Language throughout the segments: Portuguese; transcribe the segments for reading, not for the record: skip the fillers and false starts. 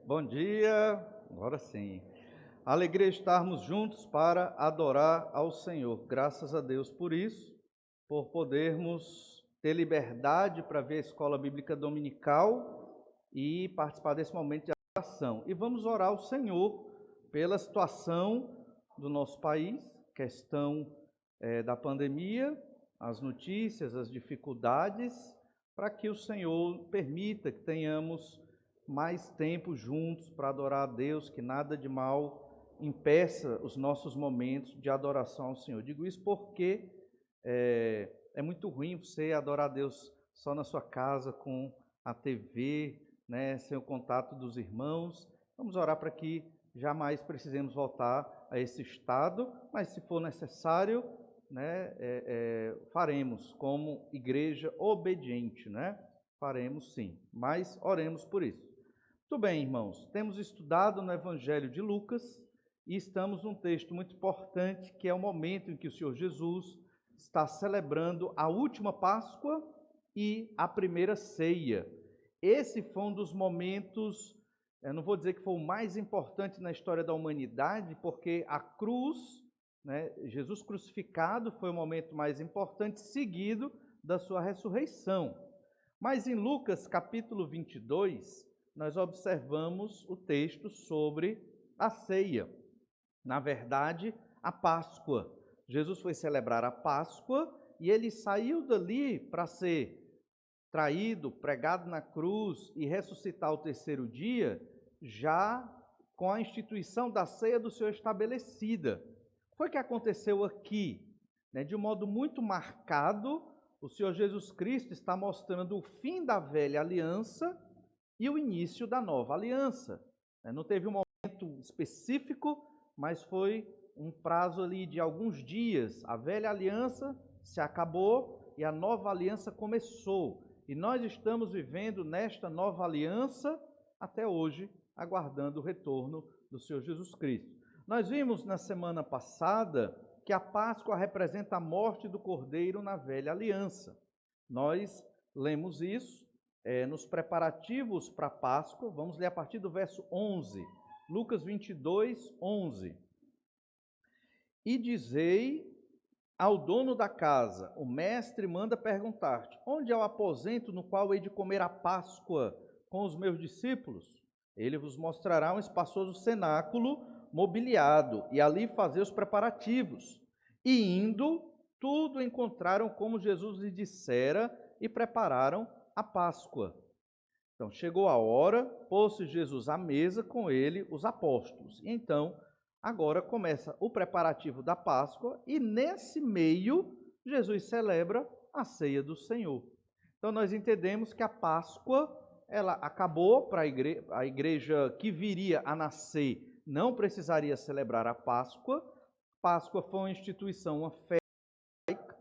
Bom dia, agora sim. Alegria estarmos juntos para adorar ao Senhor. Graças a Deus por isso, por podermos ter liberdade para ver a escola bíblica dominical e participar desse momento de adoração. E vamos orar ao Senhor pela situação do nosso país, questão da pandemia, as notícias, as dificuldades, para que o Senhor permita que tenhamos mais tempo juntos para adorar a Deus, que nada de mal impeça os nossos momentos de adoração ao Senhor. Digo isso porque é muito ruim você adorar a Deus só na sua casa, com a TV, né, sem o contato dos irmãos. Vamos orar para que jamais precisemos voltar a esse estado, mas se for necessário, né, faremos como igreja obediente, né? Faremos sim, mas oremos por isso. Muito bem, irmãos, temos estudado no Evangelho de Lucas e estamos num texto muito importante, que é o momento em que o Senhor Jesus está celebrando a última Páscoa e a primeira ceia. Esse foi um dos momentos, eu não vou dizer que foi o mais importante na história da humanidade, porque a cruz, né, Jesus crucificado foi o momento mais importante, seguido da sua ressurreição. Mas em Lucas capítulo 22, nós observamos o texto sobre a ceia. Na verdade, a Páscoa. Jesus foi celebrar a Páscoa e ele saiu dali para ser traído, pregado na cruz e ressuscitar ao terceiro dia, já com a instituição da ceia do Senhor estabelecida. Foi o que aconteceu aqui, né? De um modo muito marcado, o Senhor Jesus Cristo está mostrando o fim da velha aliança e o início da nova aliança. Não teve um momento específico, mas foi um prazo ali de alguns dias. A velha aliança se acabou e a nova aliança começou. E nós estamos vivendo nesta nova aliança até hoje, aguardando o retorno do Senhor Jesus Cristo. Nós vimos na semana passada que a Páscoa representa a morte do Cordeiro na velha aliança. Nós lemos isso nos preparativos para a Páscoa. Vamos ler a partir do verso 11. Lucas 22, 11. E dizei ao dono da casa: o mestre manda perguntar-te: onde é o aposento no qual hei de comer a Páscoa com os meus discípulos? Ele vos mostrará um espaçoso cenáculo mobiliado, e ali fazer os preparativos. E indo, tudo encontraram como Jesus lhe dissera, e prepararam a Páscoa. Então, chegou a hora, pôs-se Jesus à mesa com ele, os apóstolos. E então, agora começa o preparativo da Páscoa, e nesse meio, Jesus celebra a ceia do Senhor. Então, nós entendemos que a Páscoa, ela acabou para a igreja que viria a nascer, não precisaria celebrar a Páscoa. Páscoa foi uma instituição, uma festa,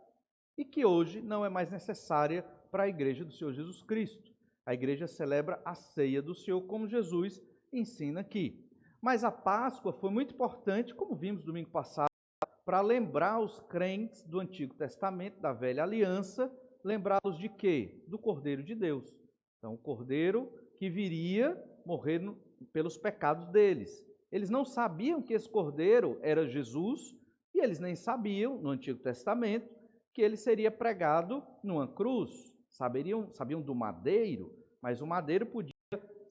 e que hoje não é mais necessária para a igreja do Senhor Jesus Cristo. A igreja celebra a ceia do Senhor, como Jesus ensina aqui. Mas a Páscoa foi muito importante, como vimos domingo passado, para lembrar os crentes do Antigo Testamento, da Velha Aliança, lembrá-los de quê? Do Cordeiro de Deus. Então, o Cordeiro que viria morrer pelos pecados deles. Eles não sabiam que esse Cordeiro era Jesus, e eles nem sabiam, no Antigo Testamento, que ele seria pregado numa cruz. Sabiam do madeiro, mas o madeiro podia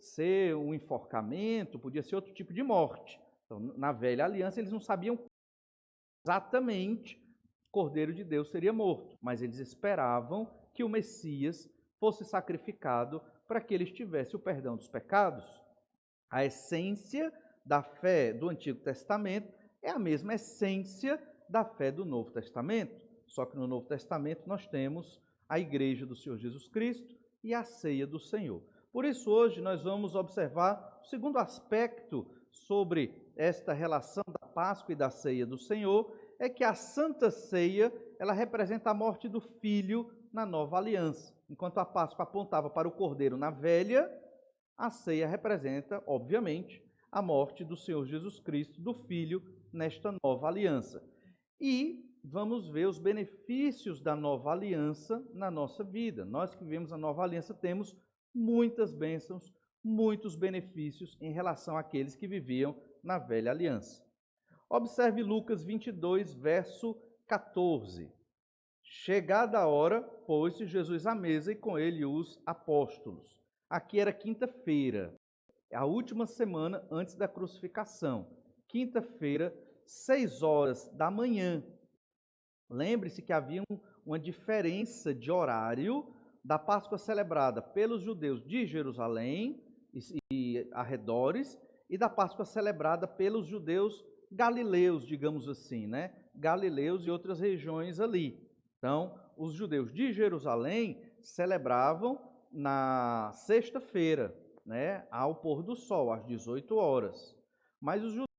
ser um enforcamento, podia ser outro tipo de morte. Então, na velha aliança, eles não sabiam exatamente que o Cordeiro de Deus seria morto, mas eles esperavam que o Messias fosse sacrificado para que eles tivessem o perdão dos pecados. A essência da fé do Antigo Testamento é a mesma essência da fé do Novo Testamento, só que no Novo Testamento nós temos a igreja do Senhor Jesus Cristo e a ceia do Senhor. Por isso, hoje nós vamos observar o segundo aspecto sobre esta relação da Páscoa e da ceia do Senhor, é que a Santa Ceia, ela representa a morte do Filho na nova aliança. Enquanto a Páscoa apontava para o Cordeiro na velha, a ceia representa, obviamente, a morte do Senhor Jesus Cristo, do Filho, nesta nova aliança. E vamos ver os benefícios da nova aliança na nossa vida. Nós que vivemos a nova aliança temos muitas bênçãos, muitos benefícios em relação àqueles que viviam na velha aliança. Observe Lucas 22, verso 14. Chegada a hora, pôs-se Jesus à mesa e com ele os apóstolos. Aqui era quinta-feira, a última semana antes da crucificação. Quinta-feira, 6 horas da manhã. Lembre-se que havia uma diferença de horário da Páscoa celebrada pelos judeus de Jerusalém e arredores e da Páscoa celebrada pelos judeus galileus, digamos assim, né? Galileus e outras regiões ali. Então, os judeus de Jerusalém celebravam na sexta-feira, né? Ao pôr do sol, às 18 horas. Mas os judeus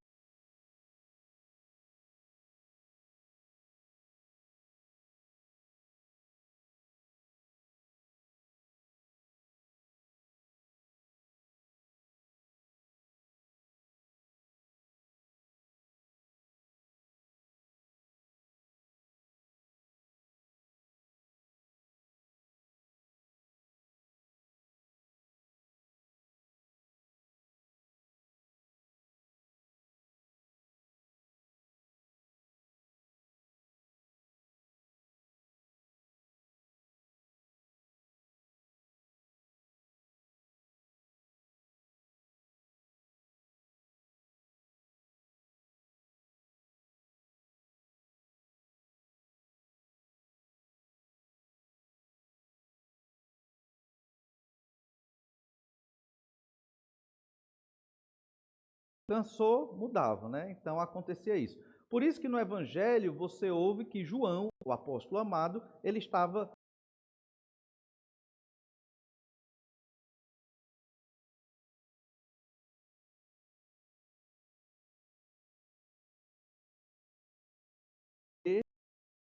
cansou, mudavam, né? Então acontecia isso. Por isso que no Evangelho você ouve que João, o apóstolo amado, ele estava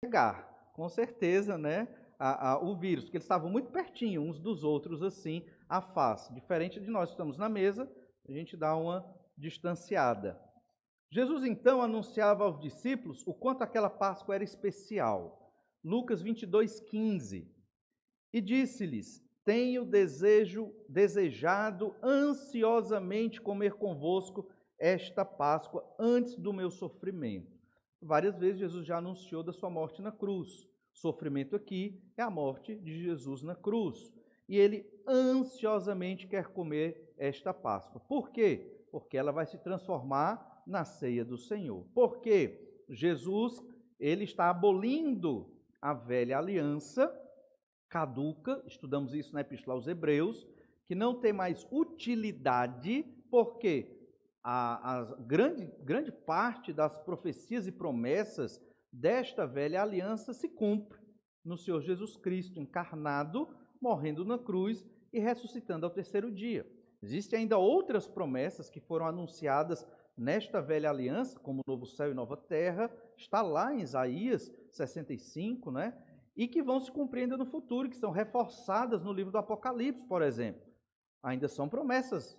pegar, com certeza, né? O vírus, porque eles estavam muito pertinho uns dos outros, assim, à face. Diferente de nós que estamos na mesa, a gente dá uma distanciada. Jesus então anunciava aos discípulos o quanto aquela Páscoa era especial. Lucas 22:15. E disse-lhes: Tenho desejado ansiosamente comer convosco esta Páscoa antes do meu sofrimento. Várias vezes Jesus já anunciou da sua morte na cruz. Sofrimento aqui é a morte de Jesus na cruz. E ele ansiosamente quer comer esta Páscoa. Por quê? Porque ela vai se transformar na ceia do Senhor. Por quê? Jesus, ele está abolindo a velha aliança caduca, estudamos isso na Epístola aos Hebreus, que não tem mais utilidade, porque a grande parte das profecias e promessas desta velha aliança se cumpre no Senhor Jesus Cristo, encarnado, morrendo na cruz e ressuscitando ao terceiro dia. Existem ainda outras promessas que foram anunciadas nesta velha aliança, como o novo céu e nova terra, está lá em Isaías 65, né? E que vão se cumprir ainda no futuro, que são reforçadas no livro do Apocalipse, por exemplo. Ainda são promessas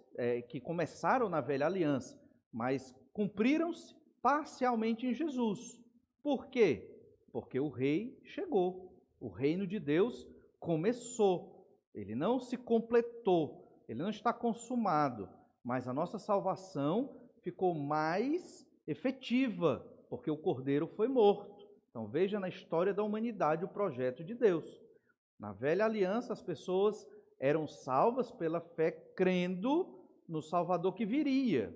que começaram na velha aliança, mas cumpriram-se parcialmente em Jesus. Por quê? Porque o rei chegou, o reino de Deus começou, ele não se completou, ele não está consumado, mas a nossa salvação ficou mais efetiva, porque o Cordeiro foi morto. Então veja na história da humanidade o projeto de Deus. Na velha aliança as pessoas eram salvas pela fé crendo no Salvador que viria.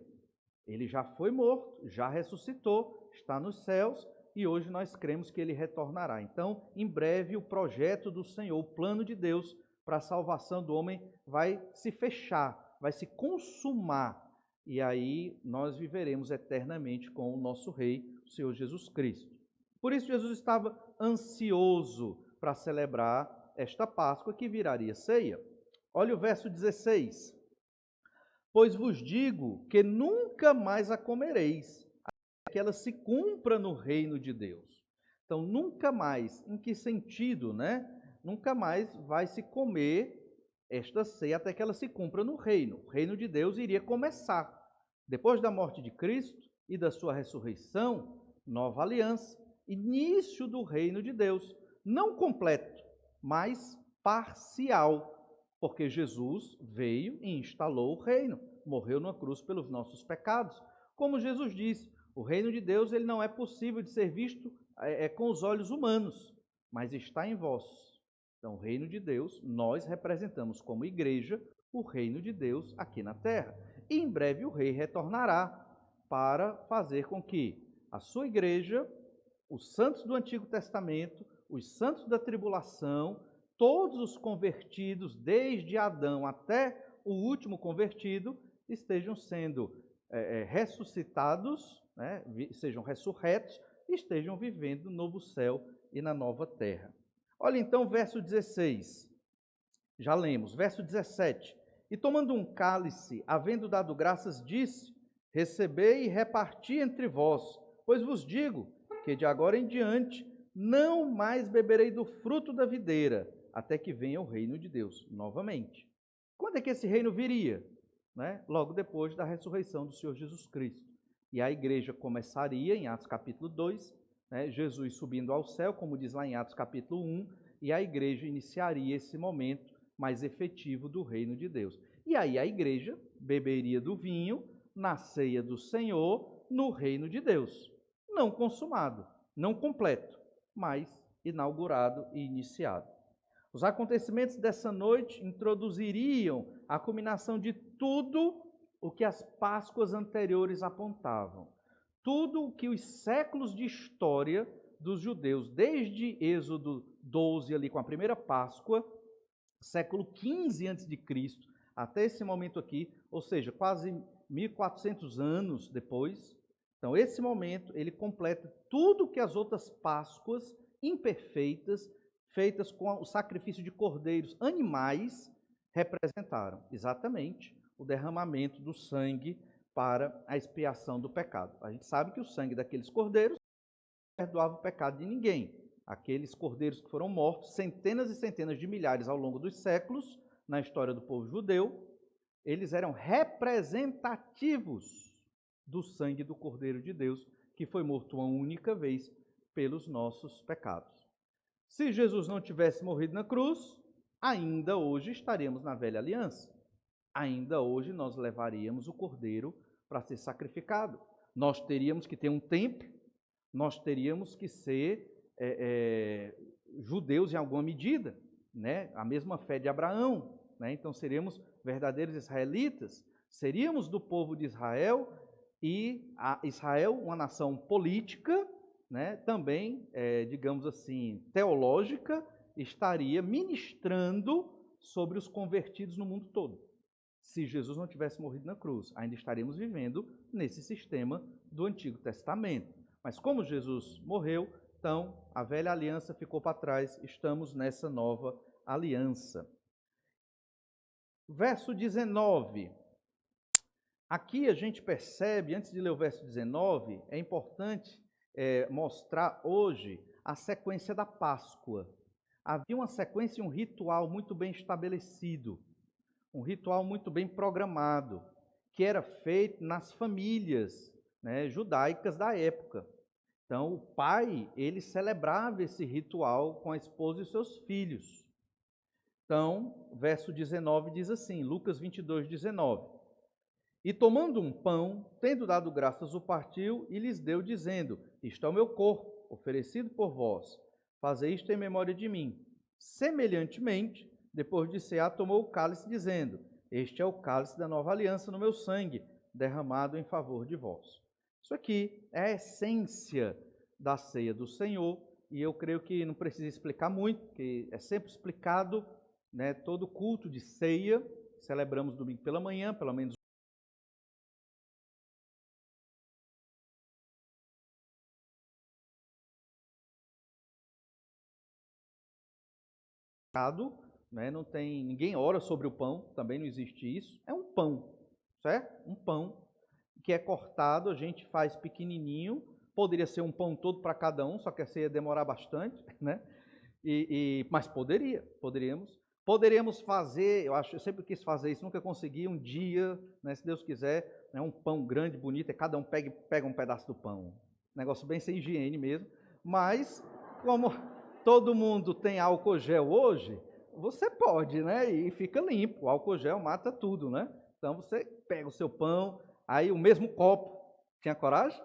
Ele já foi morto, já ressuscitou, está nos céus e hoje nós cremos que ele retornará. Então, em breve, o projeto do Senhor, o plano de Deus para a salvação do homem vai se fechar, vai se consumar. E aí nós viveremos eternamente com o nosso Rei, o Senhor Jesus Cristo. Por isso, Jesus estava ansioso para celebrar esta Páscoa que viraria ceia. Olha o verso 16. Pois vos digo que nunca mais a comereis, até que ela se cumpra no reino de Deus. Então, nunca mais, em que sentido, né? Nunca mais vai se comer esta ceia até que ela se cumpra no reino. O reino de Deus iria começar. Depois da morte de Cristo e da sua ressurreição, nova aliança, início do reino de Deus, não completo, mas parcial. porque Jesus veio e instalou o reino, morreu numa cruz pelos nossos pecados. Como Jesus disse, o reino de Deus ele não é possível de ser visto com os olhos humanos, mas está em vós. Então, o reino de Deus, nós representamos como igreja o reino de Deus aqui na terra. E em breve o rei retornará para fazer com que a sua igreja, os santos do Antigo Testamento, os santos da tribulação, todos os convertidos, desde Adão até o último convertido, estejam sendo ressuscitados, né, sejam ressurretos e estejam vivendo no novo céu e na nova terra. Olha então o verso 16, já lemos, verso 17. E tomando um cálice, havendo dado graças, disse: recebei e reparti entre vós, pois vos digo que de agora em diante não mais beberei do fruto da videira, até que venha o reino de Deus novamente. Quando é que esse reino viria? Né? Logo depois da ressurreição do Senhor Jesus Cristo. E a igreja começaria em Atos capítulo 2, né? Jesus subindo ao céu, como diz lá em Atos capítulo 1, e a igreja iniciaria esse momento mais efetivo do reino de Deus. E aí a igreja beberia do vinho na ceia do Senhor no reino de Deus. Não consumado, não completo, mas inaugurado e iniciado. Os acontecimentos dessa noite introduziriam a culminação de tudo o que as Páscoas anteriores apontavam. Tudo o que os séculos de história dos judeus, desde Êxodo 12, ali com a primeira Páscoa, século 15 a.C., até esse momento aqui, ou seja, quase 1400 anos depois. Então, esse momento, ele completa tudo que as outras Páscoas imperfeitas, feitas com o sacrifício de cordeiros, animais, representaram. Exatamente o derramamento do sangue para a expiação do pecado. A gente sabe que o sangue daqueles cordeiros não perdoava o pecado de ninguém. Aqueles cordeiros que foram mortos, centenas e centenas de milhares ao longo dos séculos, na história do povo judeu, eles eram representativos do sangue do Cordeiro de Deus, que foi morto uma única vez pelos nossos pecados. Se Jesus não tivesse morrido na cruz, ainda hoje estaríamos na velha aliança. Ainda hoje nós levaríamos o cordeiro para ser sacrificado. Nós teríamos que ter um templo, nós teríamos que ser judeus em alguma medida, né? A mesma fé de Abraão, né? Então seríamos verdadeiros israelitas, seríamos do povo de Israel, e Israel, uma nação política, né, também, digamos assim, teológica, estaria ministrando sobre os convertidos no mundo todo. Se Jesus não tivesse morrido na cruz, ainda estaríamos vivendo nesse sistema do Antigo Testamento. Mas como Jesus morreu, então a velha aliança ficou para trás, estamos nessa nova aliança. Verso 19. Aqui a gente percebe, antes de ler o verso 19, é importante mostrar hoje a sequência da Páscoa. Havia uma sequência e um ritual muito bem estabelecido, um ritual muito bem programado, que era feito nas famílias, né, judaicas da época. Então, o pai, ele celebrava esse ritual com a esposa e os seus filhos. Então, verso 19 diz assim, Lucas 22, 19. E tomando um pão, tendo dado graças, o partiu e lhes deu, dizendo: isto é o meu corpo, oferecido por vós. Fazei isto em memória de mim. Semelhantemente, depois de cear, tomou o cálice, dizendo: este é o cálice da nova aliança no meu sangue, derramado em favor de vós. Isso aqui é a essência da ceia do Senhor, e eu creio que não precisa explicar muito, porque é sempre explicado, né, todo culto de ceia. Celebramos domingo pela manhã, pelo menos né? Não tem, ninguém ora sobre o pão, também não existe isso. É um pão, certo? Um pão que é cortado, a gente faz pequenininho, poderia ser um pão todo para cada um, só que essa ia demorar bastante, né? Mas poderíamos fazer, eu sempre quis fazer isso, nunca consegui, um dia, né, se Deus quiser, né, um pão grande, bonito, e cada um pega um pedaço do pão. Negócio bem sem higiene mesmo, mas como todo mundo tem álcool gel hoje, você pode, né? E fica limpo. O álcool gel mata tudo, né? Então você pega o seu pão, aí o mesmo copo. Tinha coragem?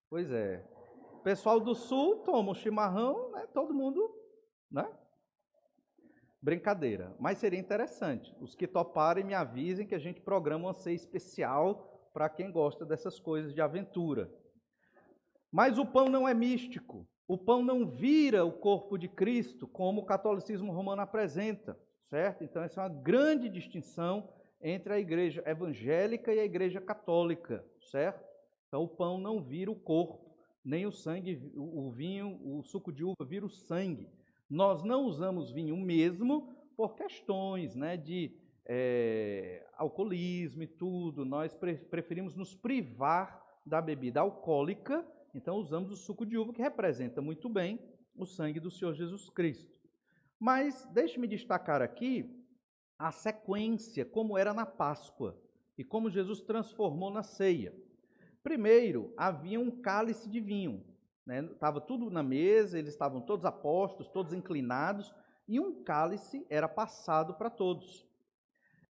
Pois é. O pessoal do sul toma um chimarrão, né? Todo mundo, né? Brincadeira. Mas seria interessante. Os que toparem me avisem que a gente programa uma ceia especial para quem gosta dessas coisas de aventura. Mas o pão não é místico. O pão não vira o corpo de Cristo, como o catolicismo romano apresenta, certo? Então, essa é uma grande distinção entre a igreja evangélica e a igreja católica, certo? Então, o pão não vira o corpo, nem o sangue, o vinho, o suco de uva vira o sangue. Nós não usamos vinho mesmo por questões, né, de alcoolismo e tudo. Nós preferimos nos privar da bebida alcoólica. Então, usamos o suco de uva, que representa muito bem o sangue do Senhor Jesus Cristo. Mas, deixe-me destacar aqui a sequência, como era na Páscoa, e como Jesus transformou na ceia. Primeiro, havia um cálice de vinho, né? Estava tudo na mesa, eles estavam todos apostos, todos inclinados, e um cálice era passado para todos.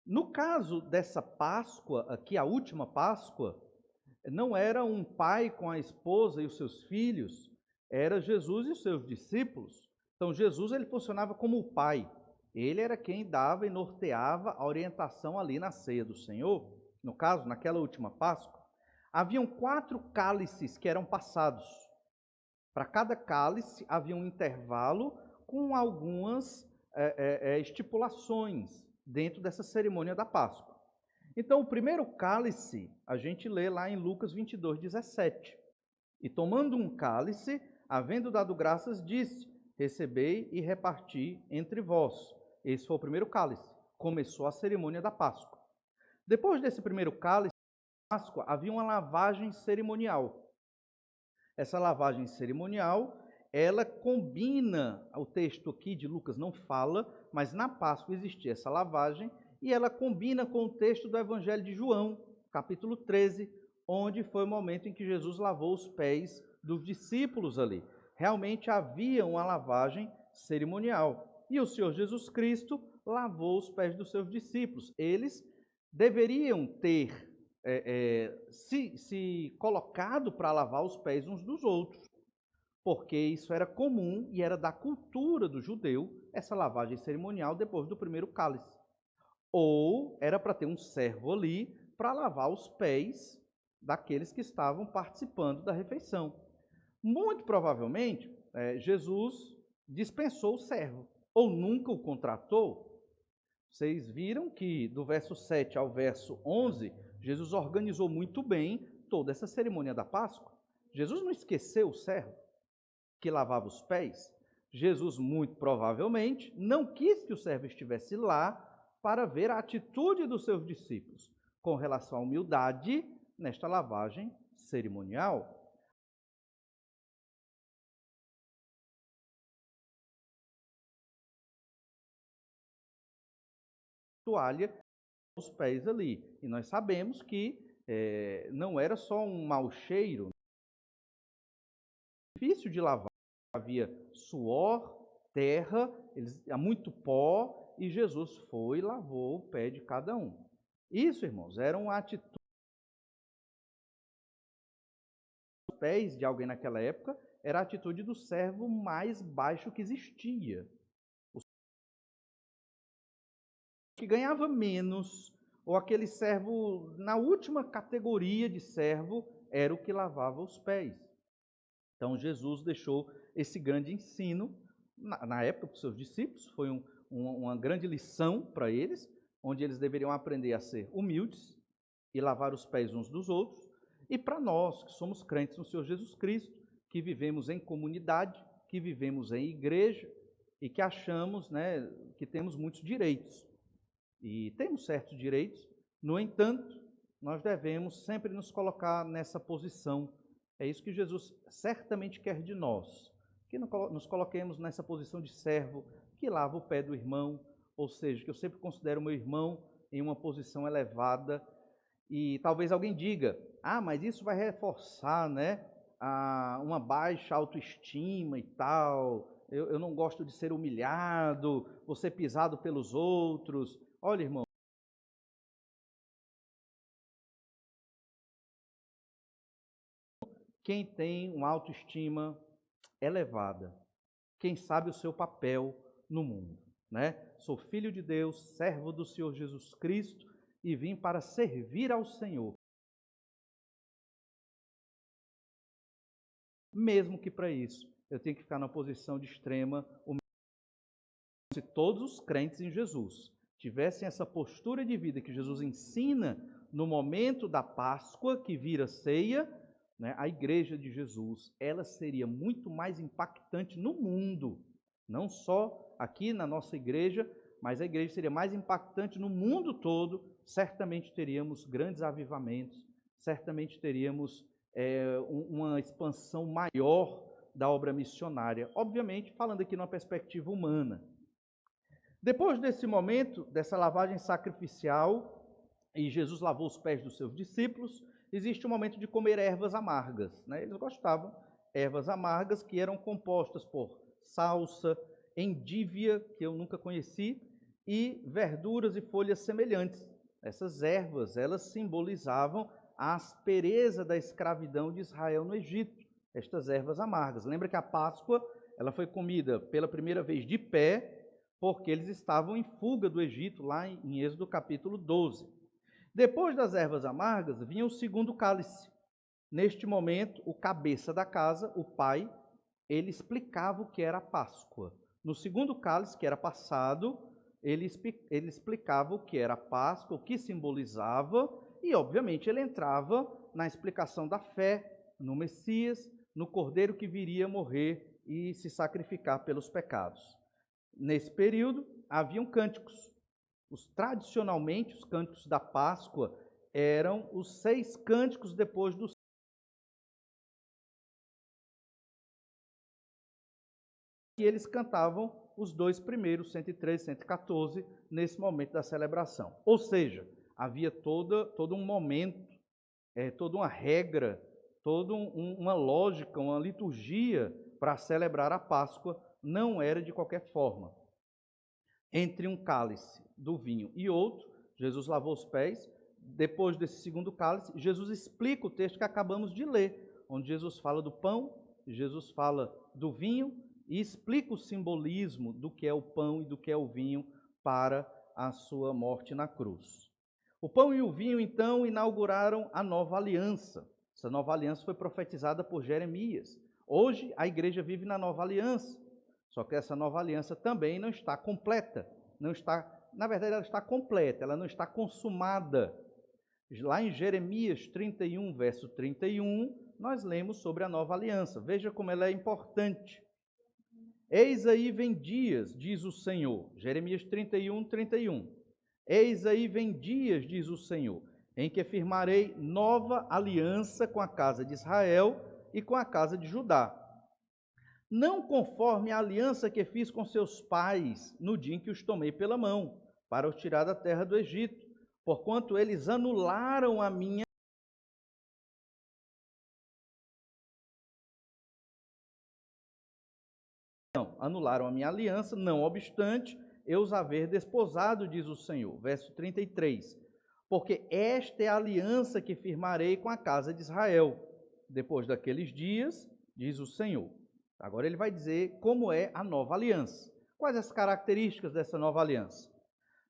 No caso dessa Páscoa, aqui a última Páscoa, não era um pai com a esposa e os seus filhos, era Jesus e os seus discípulos. Então, Jesus ele funcionava como o pai. Ele era quem dava e norteava a orientação ali na ceia do Senhor. No caso, naquela última Páscoa, haviam 4 cálices que eram passados. Para cada cálice havia um intervalo com algumas estipulações dentro dessa cerimônia da Páscoa. Então, o primeiro cálice, a gente lê lá em Lucas 22, 17. E tomando um cálice, havendo dado graças, disse: recebei e reparti entre vós. Esse foi o primeiro cálice. Começou a cerimônia da Páscoa. Depois desse primeiro cálice, da Páscoa, havia uma lavagem cerimonial. Essa lavagem cerimonial, ela combina, o texto aqui de Lucas não fala, mas na Páscoa existia essa lavagem, e ela combina com o texto do Evangelho de João, capítulo 13, onde foi o momento em que Jesus lavou os pés dos discípulos ali. Realmente havia uma lavagem cerimonial. E o Senhor Jesus Cristo lavou os pés dos seus discípulos. Eles deveriam ter se colocado para lavar os pés uns dos outros, porque isso era comum e era da cultura do judeu, essa lavagem cerimonial depois do primeiro cálice. Ou era para ter um servo ali para lavar os pés daqueles que estavam participando da refeição. Muito provavelmente, Jesus dispensou o servo, ou nunca o contratou. Vocês viram que do verso 7 ao verso 11, Jesus organizou muito bem toda essa cerimônia da Páscoa. Jesus não esqueceu o servo que lavava os pés. Jesus, muito provavelmente, não quis que o servo estivesse lá para ver a atitude dos seus discípulos com relação à humildade nesta lavagem cerimonial. Toalha os pés ali. E nós sabemos que não era só um mau cheiro, difícil de lavar. Havia suor, terra, há muito pó, e Jesus foi e lavou o pé de cada um. Isso, irmãos, era uma atitude. Os pés de alguém naquela época era a atitude do servo mais baixo que existia. O que ganhava menos, ou aquele servo na última categoria de servo, era o que lavava os pés. Então, Jesus deixou esse grande ensino na época para os seus discípulos, foi uma grande lição para eles, onde eles deveriam aprender a ser humildes e lavar os pés uns dos outros, e para nós, que somos crentes no Senhor Jesus Cristo, que vivemos em comunidade, que vivemos em igreja, e que achamos, né, que temos muitos direitos. E temos certos direitos, no entanto, nós devemos sempre nos colocar nessa posição. É isso que Jesus certamente quer de nós, que nos coloquemos nessa posição de servo, que lava o pé do irmão, ou seja, que eu sempre considero o meu irmão em uma posição elevada. E talvez alguém diga, mas isso vai reforçar, né, uma baixa autoestima e tal. eu não gosto de ser humilhado, vou ser pisado pelos outros. Olha, irmão, quem tem uma autoestima elevada, quem sabe o seu papel no mundo, né? Sou filho de Deus, servo do Senhor Jesus Cristo e vim para servir ao Senhor. Mesmo que para isso eu tenho que ficar na posição de extrema humildade. Se todos os crentes em Jesus tivessem essa postura de vida que Jesus ensina no momento da Páscoa, que vira ceia, né, a igreja de Jesus, ela seria muito mais impactante no mundo, não só aqui na nossa igreja, mas a igreja seria mais impactante no mundo todo. Certamente teríamos grandes avivamentos, certamente teríamos uma expansão maior da obra missionária, obviamente falando aqui numa perspectiva humana. Depois desse momento, dessa lavagem sacrificial, e Jesus lavou os pés dos seus discípulos, existe o momento de comer ervas amargas, né? Eles gostavam, ervas amargas que eram compostas por salsa, endívia, que eu nunca conheci, e verduras e folhas semelhantes. Essas ervas, elas simbolizavam a aspereza da escravidão de Israel no Egito, estas ervas amargas. Lembra que a Páscoa, ela foi comida pela primeira vez de pé, porque eles estavam em fuga do Egito, lá em Êxodo capítulo 12. Depois das ervas amargas, vinha o segundo cálice. Neste momento, o cabeça da casa, o pai, ele explicava o que era a Páscoa. No segundo cálice, que era passado, ele explicava o que era a Páscoa, o que simbolizava, e, obviamente, ele entrava na explicação da fé no Messias, no Cordeiro que viria morrer e se sacrificar pelos pecados. Nesse período, haviam cânticos. Tradicionalmente, os cânticos da Páscoa eram os 6 cânticos depois do e eles cantavam os 2 primeiros, 113 e 114, nesse momento da celebração. Ou seja, havia todo um momento, toda uma regra, toda uma lógica, uma liturgia para celebrar a Páscoa, não era de qualquer forma. Entre um cálice do vinho e outro, Jesus lavou os pés. Depois desse segundo cálice, Jesus explica o texto que acabamos de ler, onde Jesus fala do pão, Jesus fala do vinho e explica o simbolismo do que é o pão e do que é o vinho para a sua morte na cruz. O pão e o vinho, então, inauguraram a nova aliança. Essa nova aliança foi profetizada por Jeremias. Hoje, a igreja vive na nova aliança. Só que essa nova aliança também não está completa. Na verdade, ela está completa, ela não está consumada. Lá em Jeremias 31, verso 31, nós lemos sobre a nova aliança. Veja como ela é importante. Eis aí vem dias, diz o Senhor. Jeremias 31, 31. Eis aí vem dias, diz o Senhor, em que firmarei nova aliança com a casa de Israel e com a casa de Judá. Não conforme a aliança que fiz com seus pais no dia em que os tomei pela mão, para os tirar da terra do Egito, porquanto eles anularam a minha aliança, não obstante, eu os haver desposado, diz o Senhor. Verso 33. Porque esta é a aliança que firmarei com a casa de Israel. Depois daqueles dias, diz o Senhor. Agora ele vai dizer como é a nova aliança. Quais as características dessa nova aliança?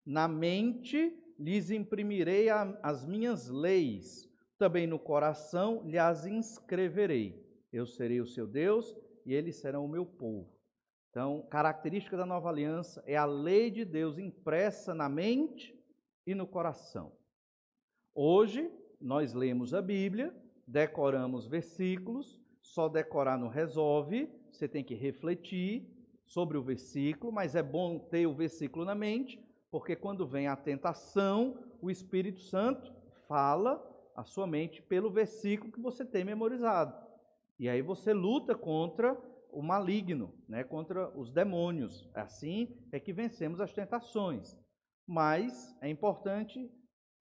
Na mente lhes imprimirei as minhas leis, também no coração lhes inscreverei. Eu serei o seu Deus e eles serão o meu povo. Então, característica da nova aliança é a lei de Deus impressa na mente e no coração. Hoje, nós lemos a Bíblia, decoramos versículos, só decorar não resolve, você tem que refletir sobre o versículo, mas é bom ter o versículo na mente, porque quando vem a tentação, o Espírito Santo fala a sua mente pelo versículo que você tem memorizado. E aí você luta contra o maligno, né, contra os demônios. Assim é que vencemos as tentações. Mas é importante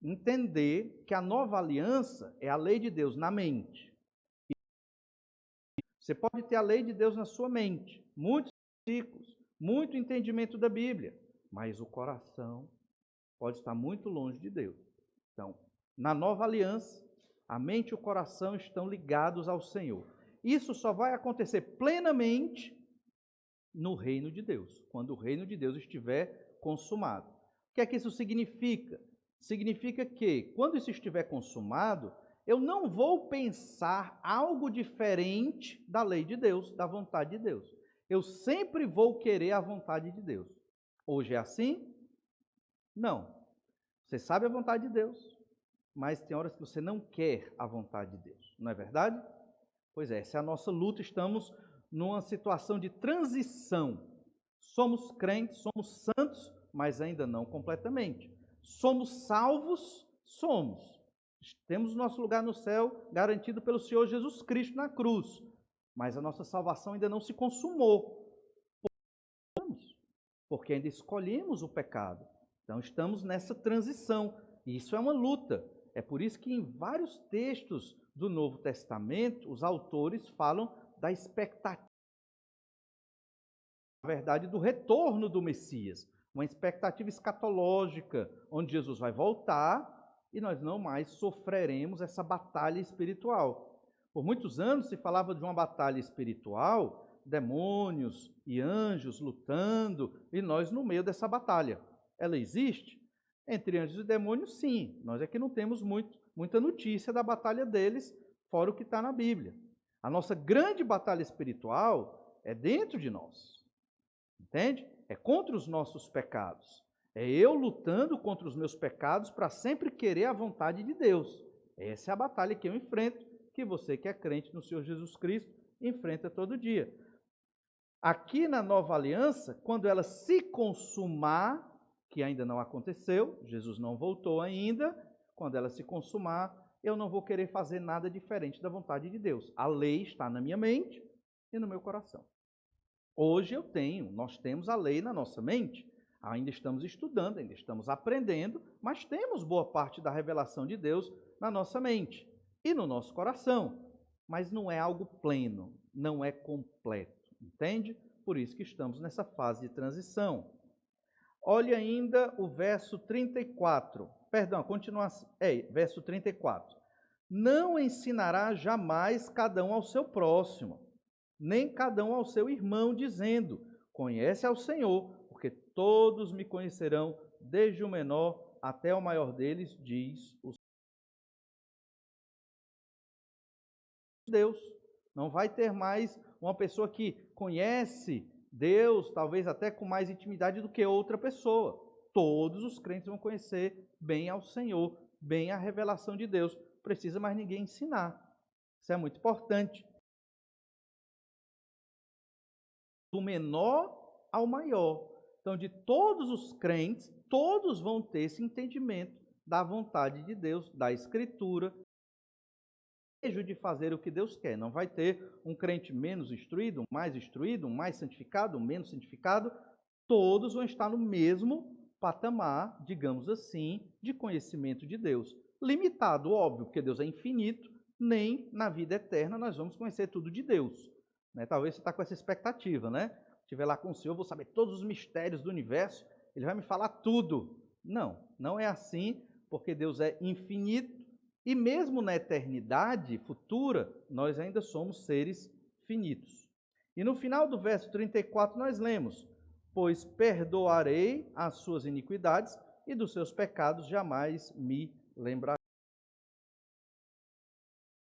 entender que a nova aliança é a lei de Deus na mente. Você pode ter a lei de Deus na sua mente. Muitos versículos, muito entendimento da Bíblia, mas o coração pode estar muito longe de Deus. Então, na nova aliança, a mente e o coração estão ligados ao Senhor. Isso só vai acontecer plenamente no reino de Deus, quando o reino de Deus estiver consumado. O que é que isso significa? Significa que, quando isso estiver consumado, eu não vou pensar algo diferente da lei de Deus, da vontade de Deus. Eu sempre vou querer a vontade de Deus. Hoje é assim? Não. Você sabe a vontade de Deus, mas tem horas que você não quer a vontade de Deus, não é verdade? Pois é, essa é a nossa luta, estamos numa situação de transição. Somos crentes, somos santos, mas ainda não completamente. Somos salvos? Somos. Temos o nosso lugar no céu garantido pelo Senhor Jesus Cristo na cruz, mas a nossa salvação ainda não se consumou. Porque ainda escolhemos o pecado. Então estamos nessa transição. E isso é uma luta. É por isso que em vários textos do Novo Testamento, os autores falam da expectativa, na verdade, do retorno do Messias. Uma expectativa escatológica, onde Jesus vai voltar e nós não mais sofreremos essa batalha espiritual. Por muitos anos se falava de uma batalha espiritual, demônios e anjos lutando, e nós no meio dessa batalha. Ela existe? Entre anjos e demônios, sim. Nós é que não temos muita notícia da batalha deles, fora o que está na Bíblia. A nossa grande batalha espiritual é dentro de nós. Entende? É contra os nossos pecados. É eu lutando contra os meus pecados para sempre querer a vontade de Deus. Essa é a batalha que eu enfrento, que você que é crente no Senhor Jesus Cristo enfrenta todo dia. Aqui na nova aliança, quando ela se consumar, que ainda não aconteceu, Jesus não voltou ainda, quando ela se consumar, eu não vou querer fazer nada diferente da vontade de Deus. A lei está na minha mente e no meu coração. Hoje nós temos a lei na nossa mente, ainda estamos estudando, ainda estamos aprendendo, mas temos boa parte da revelação de Deus na nossa mente e no nosso coração, mas não é algo pleno, não é completo, entende? Por isso que estamos nessa fase de transição. Olhe ainda o verso 34, verso 34. Não ensinará jamais cada um ao seu próximo, nem cada um ao seu irmão, dizendo, conhece ao Senhor, porque todos me conhecerão, desde o menor até o maior deles, diz o Deus. Não vai ter mais uma pessoa que conhece Deus, talvez até com mais intimidade do que outra pessoa. Todos os crentes vão conhecer bem ao Senhor, bem a revelação de Deus. Não precisa mais ninguém ensinar. Isso é muito importante. Do menor ao maior. Então, de todos os crentes, todos vão ter esse entendimento da vontade de Deus, da Escritura, de fazer o que Deus quer. Não vai ter um crente menos instruído, um mais santificado, um menos santificado. Todos vão estar no mesmo patamar, digamos assim, de conhecimento de Deus. Limitado, óbvio, porque Deus é infinito, nem na vida eterna nós vamos conhecer tudo de Deus. Talvez você está com essa expectativa, né? Estiver lá com o Senhor, vou saber todos os mistérios do universo, Ele vai me falar tudo. Não, não é assim, porque Deus é infinito e mesmo na eternidade futura, nós ainda somos seres finitos. E no final do verso 34 nós lemos, pois perdoarei as suas iniquidades e dos seus pecados jamais me lembrarei.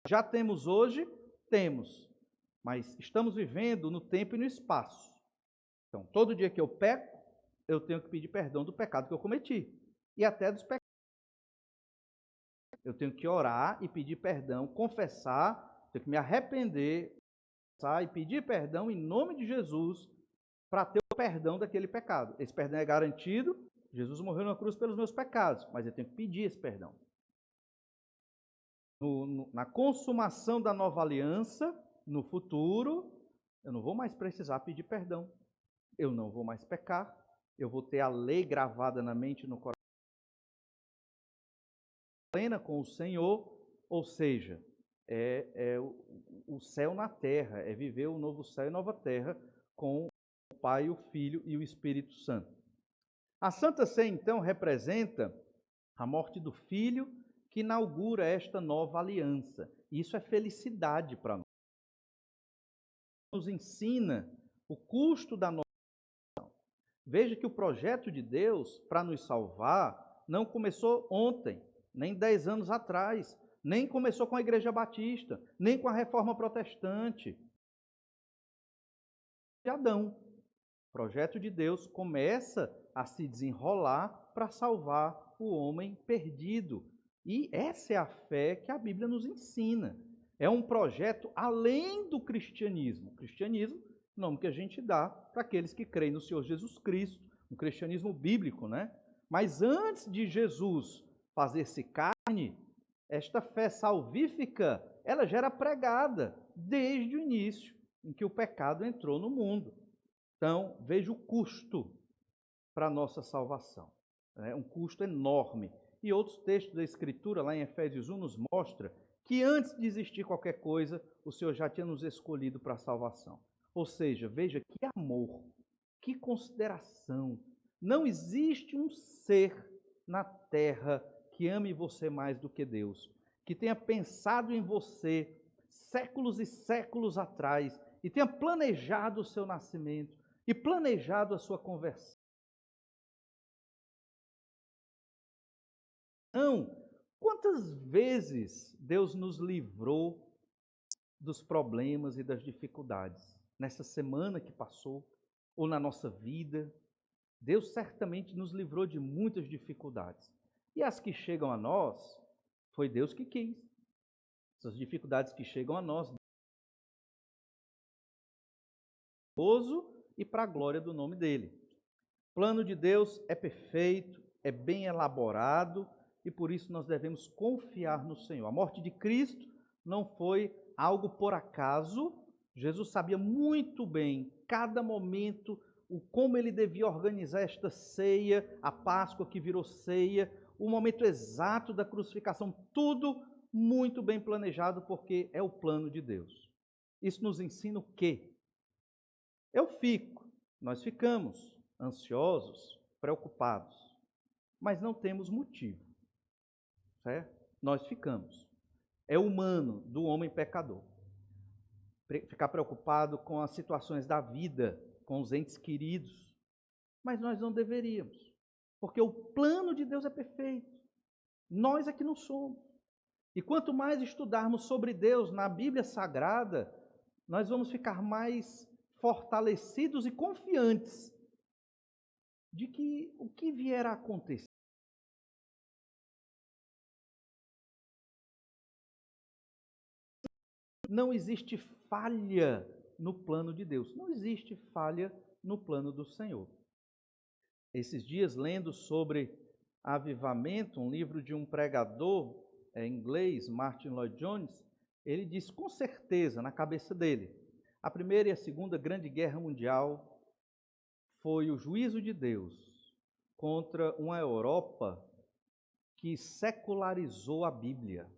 Já temos hoje? Temos. Mas estamos vivendo no tempo e no espaço. Então, todo dia que eu peco, eu tenho que pedir perdão do pecado que eu cometi. E até dos pecados. Eu tenho que orar e pedir perdão, confessar, tenho que me arrepender e pedir perdão em nome de Jesus para ter o perdão daquele pecado. Esse perdão é garantido, Jesus morreu na cruz pelos meus pecados, mas eu tenho que pedir esse perdão. Na consumação da nova aliança, no futuro, eu não vou mais precisar pedir perdão. Eu não vou mais pecar. Eu vou ter a lei gravada na mente e no coração. Plena com o Senhor, ou seja, o céu na terra, é viver o novo céu e nova terra com o Pai, o Filho e o Espírito Santo. A Santa Ceia, então, representa a morte do Filho que inaugura esta nova aliança. E isso é felicidade para nós. Nos ensina o custo da nossa. Veja que o projeto de Deus para nos salvar não começou ontem, nem 10 anos atrás, nem começou com a Igreja Batista, nem com a Reforma Protestante. De Adão. O projeto de Deus começa a se desenrolar para salvar o homem perdido. E essa é a fé que a Bíblia nos ensina. É um projeto além do cristianismo. O cristianismo, nome que a gente dá para aqueles que creem no Senhor Jesus Cristo, um cristianismo bíblico, né? Mas antes de Jesus fazer-se carne, esta fé salvífica, ela já era pregada desde o início, em que o pecado entrou no mundo. Então, veja o custo para a nossa salvação. É um custo enorme. E outros textos da Escritura, lá em Efésios 1, nos mostra que antes de existir qualquer coisa, o Senhor já tinha nos escolhido para a salvação. Ou seja, veja que amor, que consideração. Não existe um ser na terra que ame você mais do que Deus, que tenha pensado em você séculos e séculos atrás e tenha planejado o seu nascimento e planejado a sua conversão. Não, quantas vezes Deus nos livrou dos problemas e das dificuldades? Nessa semana que passou, ou na nossa vida, Deus certamente nos livrou de muitas dificuldades. E as que chegam a nós, foi Deus que quis. Essas dificuldades que chegam a nós, e para a glória do nome dele. O plano de Deus é perfeito, é bem elaborado, e por isso nós devemos confiar no Senhor. A morte de Cristo não foi algo por acaso. Jesus sabia muito bem, cada momento, como ele devia organizar esta ceia, a Páscoa que virou ceia, o momento exato da crucificação, tudo muito bem planejado, porque é o plano de Deus. Isso nos ensina o quê? Nós ficamos ansiosos, preocupados, mas não temos motivo, certo? Nós ficamos. É humano do homem pecador. Ficar preocupado com as situações da vida, com os entes queridos, mas nós não deveríamos, porque o plano de Deus é perfeito. Nós é que não somos. E quanto mais estudarmos sobre Deus na Bíblia Sagrada, nós vamos ficar mais fortalecidos e confiantes de que o que vier a acontecer não existe falha no plano de Deus, não existe falha no plano do Senhor. Esses dias, lendo sobre avivamento, um livro de um pregador inglês, Martin Lloyd-Jones, ele diz com certeza, na cabeça dele, a Primeira e a Segunda Grande Guerra Mundial foi o juízo de Deus contra uma Europa que secularizou a Bíblia.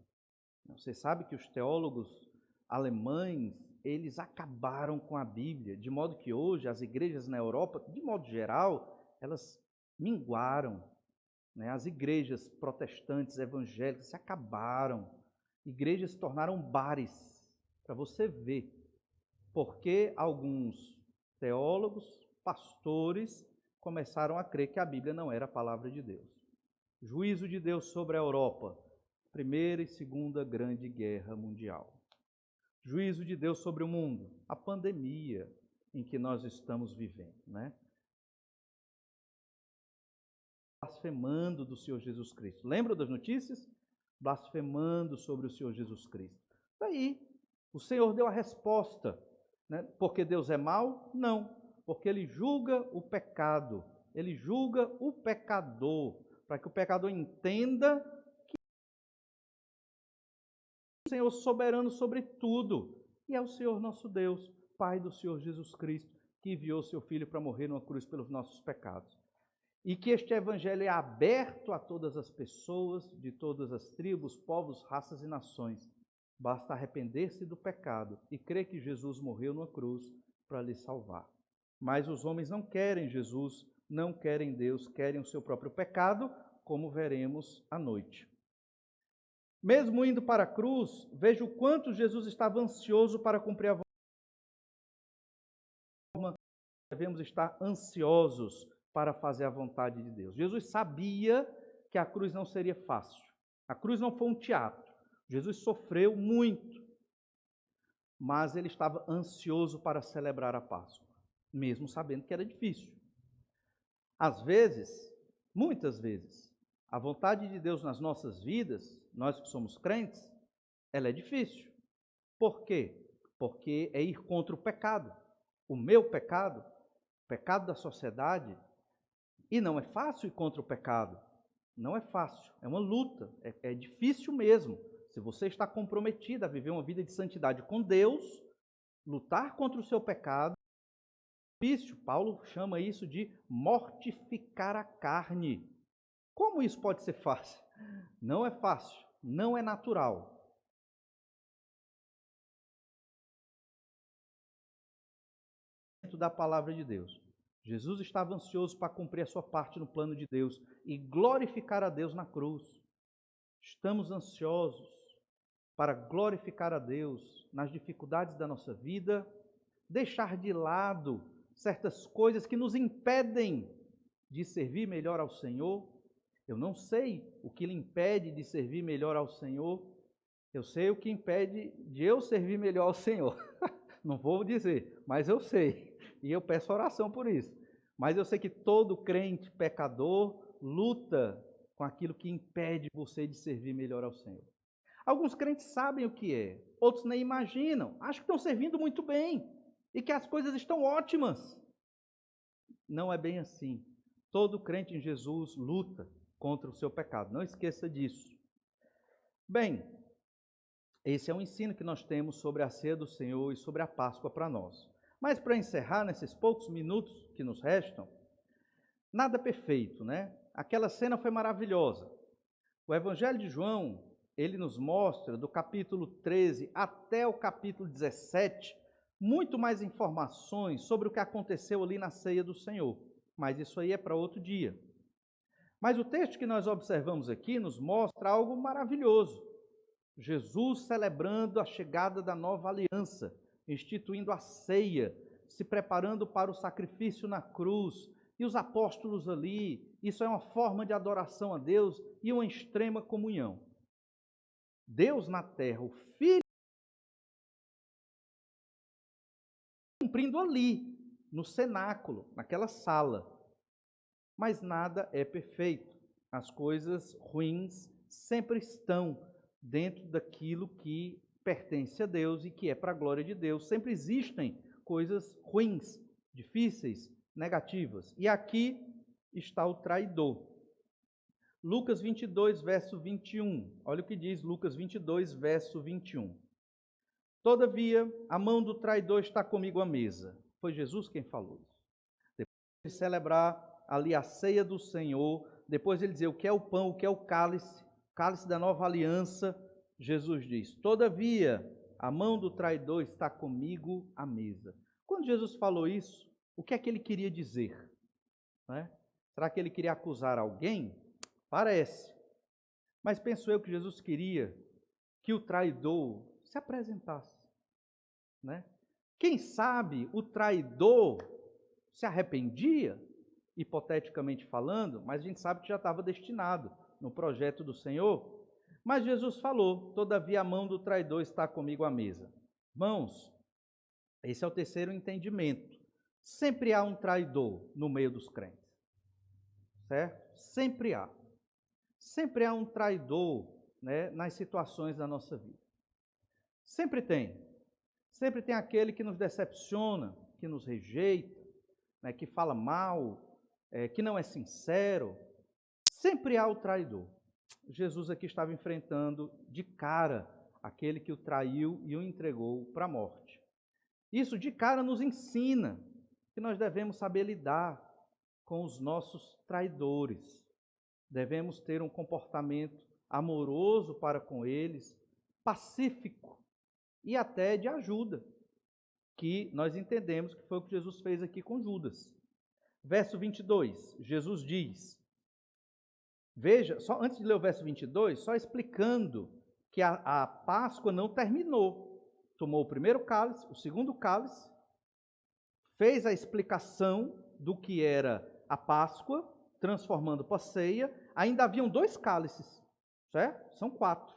Você sabe que os teólogos alemães, eles acabaram com a Bíblia, de modo que hoje as igrejas na Europa, de modo geral, elas minguaram. As igrejas protestantes, evangélicas, se acabaram. Igrejas se tornaram bares, para você ver. Porque alguns teólogos, pastores, começaram a crer que a Bíblia não era a palavra de Deus. Juízo de Deus sobre a Europa, Primeira e Segunda Grande Guerra Mundial. Juízo de Deus sobre o mundo, a pandemia em que nós estamos vivendo, Blasfemando do Senhor Jesus Cristo. Lembra das notícias? Blasfemando sobre o Senhor Jesus Cristo. Daí, o Senhor deu a resposta. Porque Deus é mau? Não. Porque Ele julga o pecado. Ele julga o pecador. Para que o pecador entenda que o Senhor é soberano sobre tudo. E é o Senhor nosso Deus, Pai do Senhor Jesus Cristo, que enviou seu Filho para morrer numa cruz pelos nossos pecados. E que este evangelho é aberto a todas as pessoas, de todas as tribos, povos, raças e nações. Basta arrepender-se do pecado e crer que Jesus morreu numa cruz para lhe salvar. Mas os homens não querem Jesus, não querem Deus, querem o seu próprio pecado, como veremos à noite. Mesmo indo para a cruz, veja o quanto Jesus estava ansioso para cumprir a vontade. Devemos estar ansiosos para fazer a vontade de Deus. Jesus sabia que a cruz não seria fácil. A cruz não foi um teatro. Jesus sofreu muito, mas ele estava ansioso para celebrar a Páscoa, mesmo sabendo que era difícil. Às vezes, muitas vezes, a vontade de Deus nas nossas vidas, nós que somos crentes, ela é difícil. Por quê? Porque é ir contra o pecado, o meu pecado, o pecado da sociedade, e não é fácil ir contra o pecado. Não é fácil, é uma luta, é difícil mesmo. Se você está comprometido a viver uma vida de santidade com Deus, lutar contra o seu pecado é difícil. Paulo chama isso de mortificar a carne. Como isso pode ser fácil? Não é fácil, não é natural. Da palavra de Deus. Jesus estava ansioso para cumprir a sua parte no plano de Deus e glorificar a Deus na cruz. Estamos ansiosos para glorificar a Deus nas dificuldades da nossa vida, deixar de lado certas coisas que nos impedem de servir melhor ao Senhor. Eu não sei o que lhe impede de servir melhor ao Senhor. Eu sei o que impede de eu servir melhor ao Senhor. Não vou dizer, mas eu sei. E eu peço oração por isso. Mas eu sei que todo crente pecador luta com aquilo que impede você de servir melhor ao Senhor. Alguns crentes sabem o que é, outros nem imaginam, acham que estão servindo muito bem e que as coisas estão ótimas. Não é bem assim. Todo crente em Jesus luta contra o seu pecado. Não esqueça disso. Bem, esse é um ensino que nós temos sobre a ceia do Senhor e sobre a Páscoa para nós. Mas para encerrar, nesses poucos minutos que nos restam, nada perfeito, né? Aquela cena foi maravilhosa. O Evangelho de João, ele nos mostra, do capítulo 13 até o capítulo 17, muito mais informações sobre o que aconteceu ali na ceia do Senhor. Mas isso aí é para outro dia. Mas o texto que nós observamos aqui nos mostra algo maravilhoso. Jesus celebrando a chegada da nova aliança, instituindo a ceia, se preparando para o sacrifício na cruz, e os apóstolos ali. Isso é uma forma de adoração a Deus e uma extrema comunhão. Deus na terra, o Filho, cumprindo ali, no cenáculo, naquela sala. Mas nada é perfeito. As coisas ruins sempre estão dentro daquilo que pertence a Deus e que é para a glória de Deus. Sempre existem coisas ruins, difíceis, negativas. E aqui está o traidor. Lucas 22, verso 21. Olha o que diz Lucas 22, verso 21. Todavia, a mão do traidor está comigo à mesa. Foi Jesus quem falou isso. Depois de celebrar ali a ceia do Senhor, depois ele dizer o que é o pão, o que é o cálice da nova aliança, Jesus diz, todavia, a mão do traidor está comigo à mesa. Quando Jesus falou isso, o que é que ele queria dizer? Né? Será que ele queria acusar alguém? Parece. Mas penso eu que Jesus queria que o traidor se apresentasse. Né? Quem sabe o traidor se arrependia, hipoteticamente falando, mas a gente sabe que já estava destinado no projeto do Senhor. Mas Jesus falou, todavia a mão do traidor está comigo à mesa. Irmãos, esse é o terceiro entendimento. Sempre há um traidor no meio dos crentes. Certo? Sempre há. Sempre há um traidor, né, nas situações da nossa vida. Sempre tem. Sempre tem aquele que nos decepciona, que nos rejeita, né, que fala mal, que não é sincero. Sempre há o traidor. Jesus aqui estava enfrentando de cara aquele que o traiu e o entregou para a morte. Isso de cara nos ensina que nós devemos saber lidar com os nossos traidores. Devemos ter um comportamento amoroso para com eles, pacífico e até de ajuda. que nós entendemos que foi o que Jesus fez aqui com Judas. Verso 22, Jesus diz, veja, só antes de ler o verso 22, só explicando que a Páscoa não terminou. Tomou o primeiro cálice, o segundo cálice, fez a explicação do que era a Páscoa, transformando para a ceia. Ainda haviam 2 cálices, certo? São 4.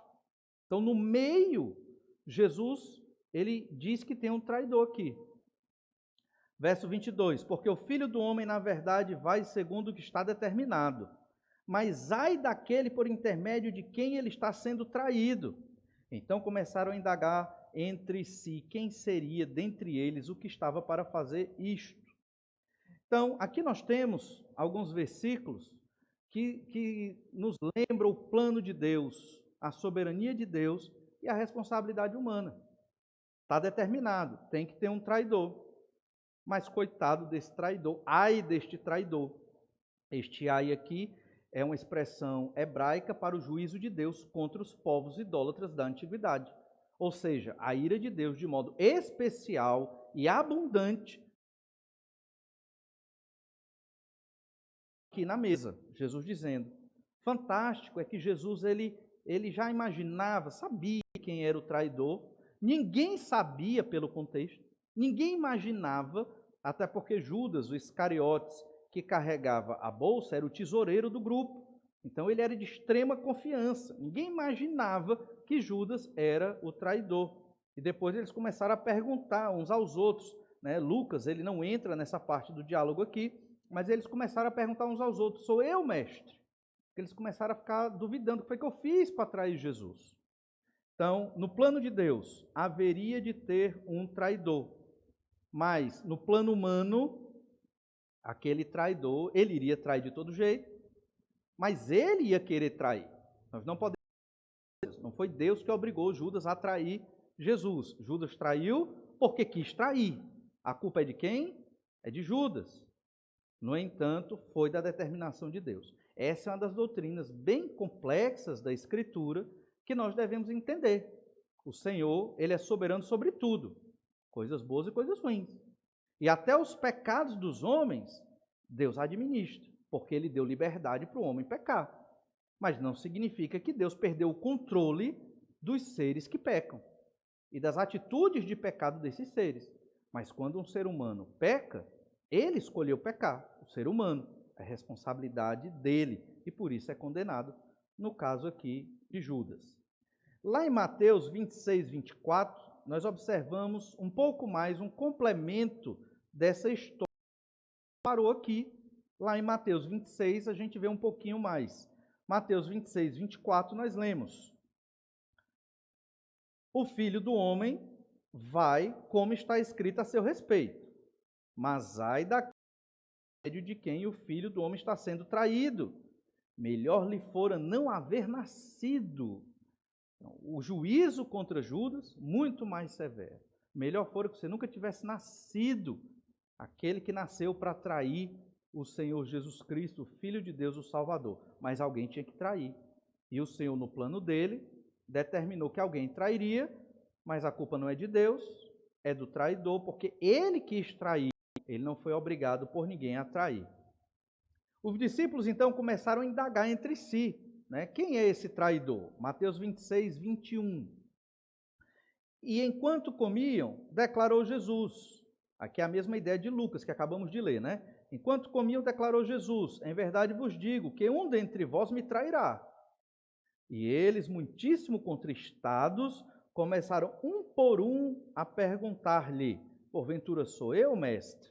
Então, no meio, Jesus, ele diz que tem um traidor aqui. Verso 22, porque o Filho do Homem, na verdade, vai segundo o que está determinado. Mas ai daquele por intermédio de quem ele está sendo traído. Então começaram a indagar entre si quem seria dentre eles o que estava para fazer isto. Então, aqui nós temos alguns versículos que nos lembram o plano de Deus, a soberania de Deus e a responsabilidade humana. Está determinado, tem que ter um traidor. Mas coitado desse traidor, ai deste traidor. Este ai aqui é uma expressão hebraica para o juízo de Deus contra os povos idólatras da antiguidade. Ou seja, a ira de Deus de modo especial e abundante aqui na mesa. Jesus dizendo, fantástico é que Jesus ele já imaginava, sabia quem era o traidor, ninguém sabia pelo contexto, ninguém imaginava, até porque Judas, o Iscariotes, que carregava a bolsa, era o tesoureiro do grupo. Então ele era de extrema confiança. Ninguém imaginava que Judas era o traidor. E depois eles começaram a perguntar uns aos outros, né? Lucas, ele não entra nessa parte do diálogo aqui, mas eles começaram a perguntar uns aos outros, sou eu, mestre? Eles começaram a ficar duvidando, o que foi que eu fiz para trair Jesus? Então, no plano de Deus, haveria de ter um traidor. Mas, no plano humano, aquele traidor, ele iria trair de todo jeito, mas ele ia querer trair. Nós não podemos, não foi Deus que obrigou Judas a trair Jesus. Judas traiu porque quis trair. A culpa é de quem? É de Judas. No entanto, foi da determinação de Deus. Essa é uma das doutrinas bem complexas da Escritura que nós devemos entender. O Senhor, ele é soberano sobre tudo, coisas boas e coisas ruins. E até os pecados dos homens, Deus administra, porque ele deu liberdade para o homem pecar. Mas não significa que Deus perdeu o controle dos seres que pecam e das atitudes de pecado desses seres. Mas quando um ser humano peca, ele escolheu pecar, o ser humano. É responsabilidade dele e por isso é condenado, no caso aqui de Judas. Lá em Mateus 26, 24, nós observamos um pouco mais um complemento dessa história que parou aqui. Lá em Mateus 26, a gente vê um pouquinho mais. Mateus 26, 24, nós lemos: o Filho do Homem vai como está escrito a seu respeito, mas ai daquele de quem o Filho do Homem está sendo traído. Melhor lhe fora não haver nascido. O juízo contra Judas, muito mais severo. Melhor fora que você nunca tivesse nascido, aquele que nasceu para trair o Senhor Jesus Cristo, o Filho de Deus, o Salvador. Mas alguém tinha que trair. E o Senhor, no plano dele, determinou que alguém trairia, mas a culpa não é de Deus, é do traidor, porque ele quis trair. Ele não foi obrigado por ninguém a trair. Os discípulos, então, começaram a indagar entre si, né? Quem é esse traidor? Mateus 26, 21. E enquanto comiam, declarou Jesus. Aqui é a mesma ideia de Lucas, que acabamos de ler, né? Enquanto comiam, declarou Jesus: em verdade vos digo que um dentre vós me trairá. E eles, muitíssimo contristados, começaram um por um a perguntar-lhe: porventura sou eu, mestre?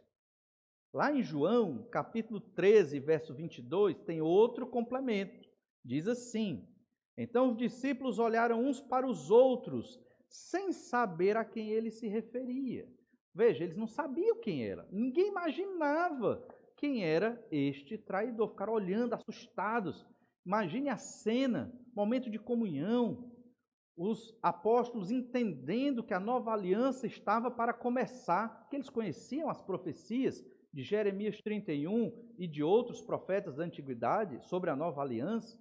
Lá em João, capítulo 13, verso 22, tem outro complemento. Diz assim: então os discípulos olharam uns para os outros, sem saber a quem ele se referia. Veja, eles não sabiam quem era. Ninguém imaginava quem era este traidor. Ficaram olhando, assustados. Imagine a cena, momento de comunhão. Os apóstolos entendendo que a nova aliança estava para começar, que eles conheciam as profecias de Jeremias 31 e de outros profetas da antiguidade sobre a nova aliança.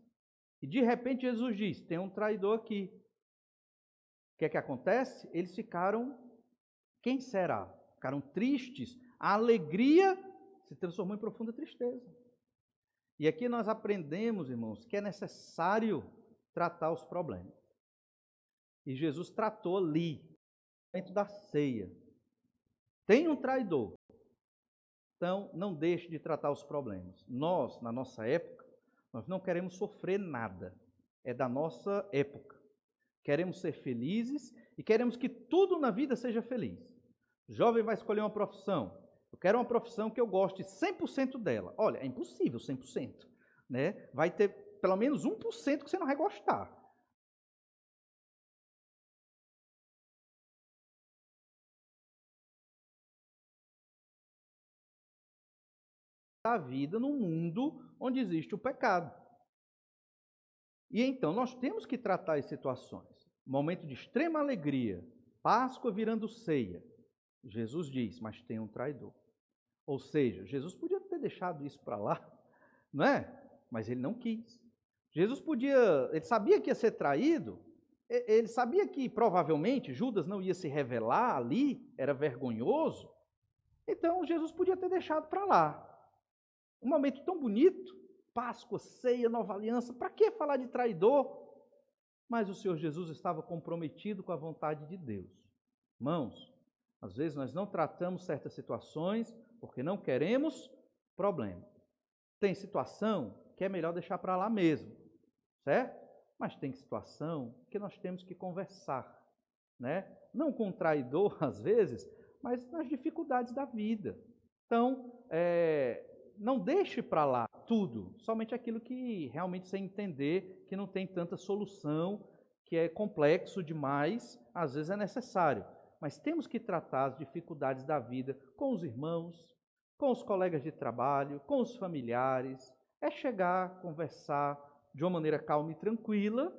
E de repente Jesus diz: tem um traidor aqui. O que é que acontece? Eles ficaram Quem será? Ficaram tristes. A alegria se transformou em profunda tristeza. E aqui nós aprendemos, irmãos, que é necessário tratar os problemas. E Jesus tratou ali, no momento da ceia. Tem um traidor. Então, não deixe de tratar os problemas. Nós, na nossa época, nós não queremos sofrer nada. É da nossa época. Queremos ser felizes e queremos que tudo na vida seja feliz. O jovem vai escolher uma profissão. Eu quero uma profissão que eu goste 100% dela. Olha, é impossível 100%, né? Vai ter pelo menos 1% que você não vai gostar. A vida num mundo onde existe o pecado. E então nós temos que tratar as situações. Momento de extrema alegria, Páscoa virando ceia. Jesus diz, mas tem um traidor. Ou seja, Jesus podia ter deixado isso para lá, não é? Mas ele não quis. Jesus ele sabia que ia ser traído, ele sabia que provavelmente Judas não ia se revelar ali, era vergonhoso. Então Jesus podia ter deixado para lá. Um momento tão bonito, Páscoa, ceia, nova aliança, para que falar de traidor? Mas o Senhor Jesus estava comprometido com a vontade de Deus. Irmãos, às vezes nós não tratamos certas situações porque não queremos problema. Tem situação que é melhor deixar para lá mesmo, certo? Mas tem situação que nós temos que conversar, né? Não com o traidor, às vezes, mas nas dificuldades da vida. Então, não deixe para lá tudo, somente aquilo que realmente você entender que não tem tanta solução, que é complexo demais, às vezes é necessário. Mas temos que tratar as dificuldades da vida com os irmãos, com os colegas de trabalho, com os familiares. É chegar, conversar de uma maneira calma e tranquila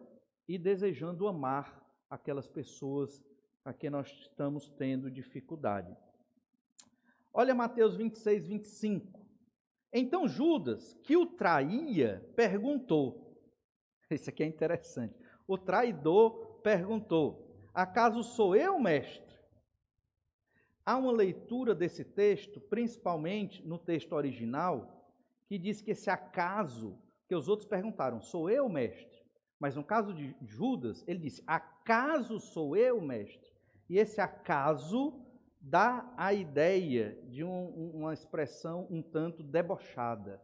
e desejando amar aquelas pessoas a quem nós estamos tendo dificuldade. Olha Mateus 26, 25. Então Judas, que o traía, perguntou. Isso aqui é interessante. O traidor perguntou: acaso sou eu, mestre? Há uma leitura desse texto, principalmente no texto original, que diz que esse acaso, que os outros perguntaram, sou eu, mestre? Mas no caso de Judas, ele disse, acaso sou eu, mestre? E esse acaso dá a ideia de uma expressão um tanto debochada.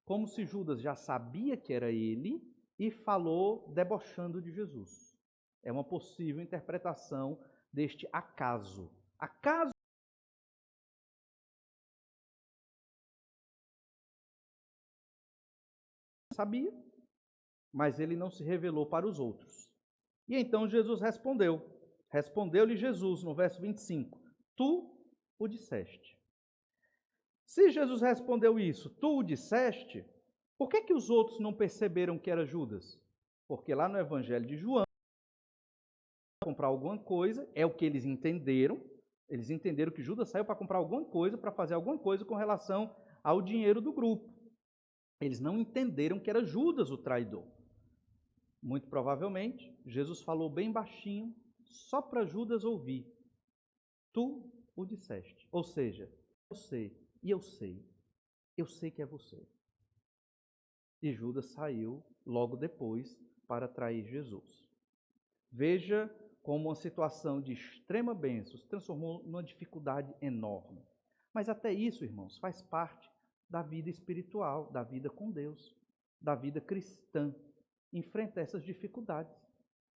Como se Judas já sabia que era ele e falou debochando de Jesus. É uma possível interpretação deste acaso. Acaso sabia, mas ele não se revelou para os outros. E então Jesus respondeu. Respondeu-lhe Jesus, no verso 25, tu o disseste. Se Jesus respondeu isso, tu o disseste, por que os outros não perceberam que era Judas? Porque lá no Evangelho de João, comprar alguma coisa, é o que eles entenderam que Judas saiu para comprar alguma coisa, para fazer alguma coisa com relação ao dinheiro do grupo. Eles não entenderam que era Judas o traidor. Muito provavelmente, Jesus falou bem baixinho, só para Judas ouvir. Tu o disseste. Ou seja, eu sei, e eu sei que é você. E Judas saiu logo depois para trair Jesus. Veja como uma situação de extrema bênção se transformou numa dificuldade enorme. Mas até isso, irmãos, faz parte da vida espiritual, da vida com Deus, da vida cristã. Enfrentar essas dificuldades,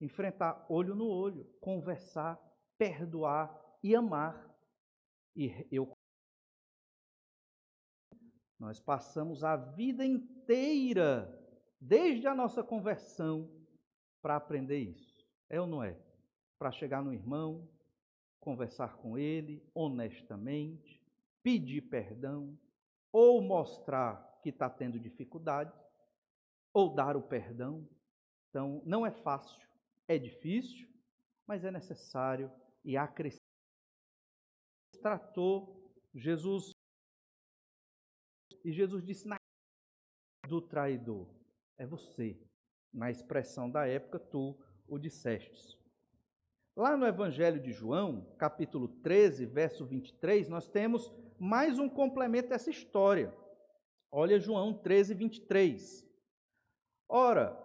enfrentar olho no olho, conversar, perdoar e amar. Nós passamos a vida inteira, desde a nossa conversão, para aprender isso. É ou não é? Para chegar no irmão, conversar com ele honestamente, pedir perdão, ou mostrar que está tendo dificuldade, ou dar o perdão. Então, não é fácil, é difícil, mas é necessário e acrescentar. Tratou Jesus, e Jesus disse, na do traidor, é você. Na expressão da época, tu o dissestes. Lá no Evangelho de João, capítulo 13, verso 23, nós temos mais um complemento dessa história. Olha João 13, 23. Ora,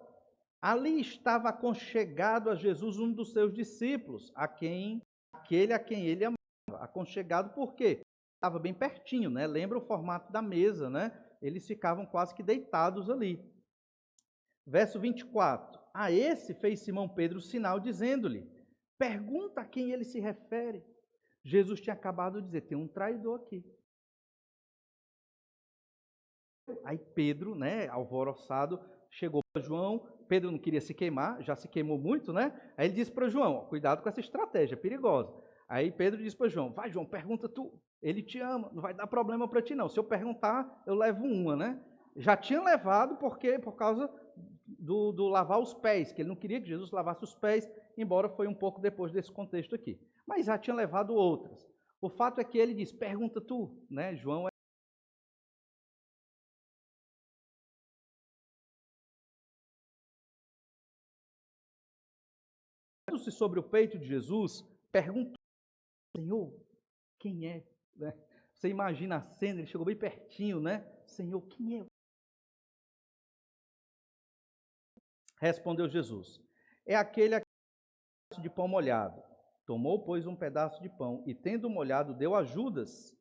ali estava aconchegado a Jesus um dos seus discípulos, aquele a quem ele amava. Aconchegado por quê? Estava bem pertinho, né? Lembra o formato da mesa, né? Eles ficavam quase que deitados ali. Verso 24. A esse fez Simão Pedro sinal, dizendo-lhe: pergunta a quem ele se refere. Jesus tinha acabado de dizer: tem um traidor aqui. Aí Pedro, né, alvoroçado, chegou para João. Pedro não queria se queimar, já se queimou muito, né? Aí ele disse para João: cuidado com essa estratégia, é perigosa. Aí Pedro disse para João: vai, João, pergunta tu. Ele te ama, não vai dar problema para ti não. Se eu perguntar, eu levo uma, né? Já tinha levado por causa do lavar os pés, que ele não queria que Jesus lavasse os pés, embora foi um pouco depois desse contexto aqui. Mas já tinha levado outras. O fato é que ele diz: pergunta tu, né? João se sobre o peito de Jesus, perguntou: Senhor, quem é? Né? Você imagina a cena, ele chegou bem pertinho, né? Senhor, quem é? Respondeu Jesus: é aquele de pão molhado. Tomou, pois, um pedaço de pão e, tendo molhado, deu a Judas,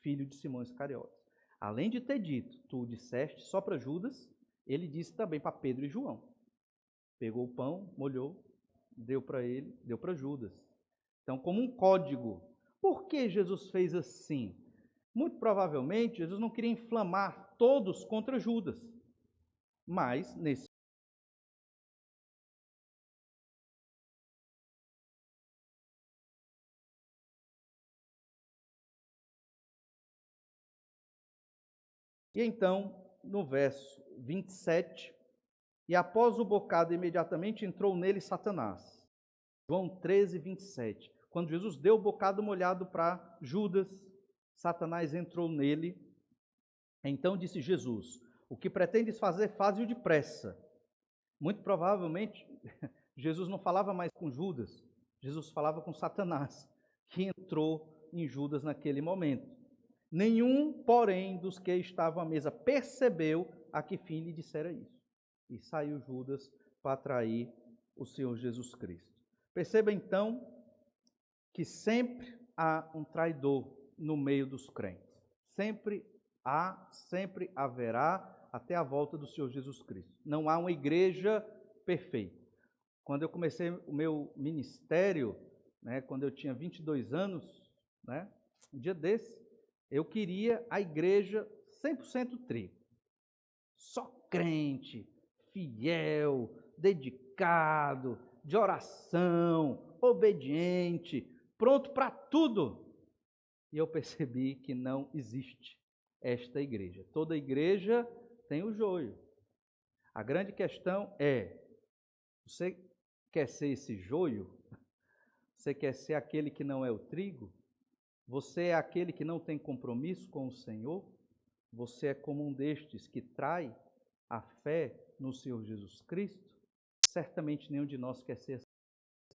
filho de Simão Iscariotes. Além de ter dito: tu o disseste só para Judas, ele disse também para Pedro e João. Pegou o pão, molhou, deu para ele, deu para Judas. Então, como um código. Por que Jesus fez assim? Muito provavelmente, Jesus não queria inflamar todos contra Judas. Mas, nesse E então, no verso 27, e após o bocado, imediatamente entrou nele Satanás. João 13, 27. Quando Jesus deu o bocado molhado para Judas, Satanás entrou nele. Então disse Jesus: o que pretendes fazer, faze-o depressa. Muito provavelmente, Jesus não falava mais com Judas, Jesus falava com Satanás, que entrou em Judas naquele momento. Nenhum, porém, dos que estavam à mesa percebeu a que fim lhe dissera isso. E saiu Judas para trair o Senhor Jesus Cristo. Perceba então que sempre há um traidor no meio dos crentes. Sempre há, sempre haverá, até a volta do Senhor Jesus Cristo. Não há uma igreja perfeita. Quando eu comecei o meu ministério, né, quando eu tinha 22 anos, né, um dia desse, eu queria a igreja 100% trigo. Só crente, fiel, dedicado, de oração, obediente, pronto para tudo. E eu percebi que não existe esta igreja. Toda igreja tem o joio. A grande questão é: você quer ser esse joio? Você quer ser aquele que não é o trigo? Você é aquele que não tem compromisso com o Senhor? Você é como um destes que trai a fé no Senhor Jesus Cristo? Certamente nenhum de nós quer ser assim.